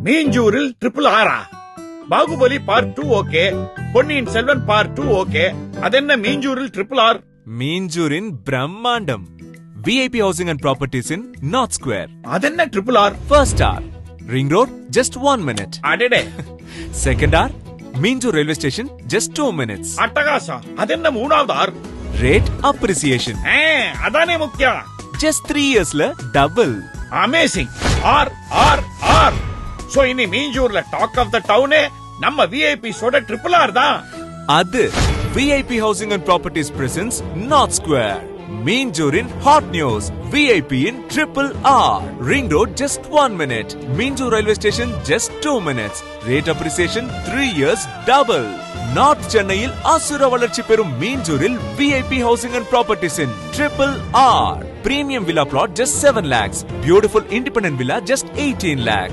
மீஞ்சூரில் triple ஆரா? Baahubali part 2 okay, Ponniyin Selvan part 2 okay, அதென்ன மீஞ்சூரில் triple R? மீஞ்சூரின் பிரம்மாண்டம். VIP Housing and Properties in North Square. அதென்ன triple R? First star, Ring Road, just 1 minute. அடடே. Second hour, Minjur Railway Station, just 2 minutes. அட்டகாசா. அதென்ன மூணாவது R? Rate appreciation. அதானே முக்கியம். Just 3 yearsல double. Amazing. R R R. So இனி மீஞ்சூர்ல டாக் ஆஃப் த டவுனே நம்ம VIP சோட ட்ரிபிள் ஆர் தான். அது VIP Housing and Properties presents North Square. Minjur in hot news. VIP in Triple R. Ring Road just 1 minute. Minjur Railway Station just 2 minutes. Rate appreciation 3 years double. North Chennaiil asura valarchi perum Minjuril VIP Housing and Properties in Triple R. Premium villa plot just 7 lakhs. Beautiful independent villa just 18 lakhs.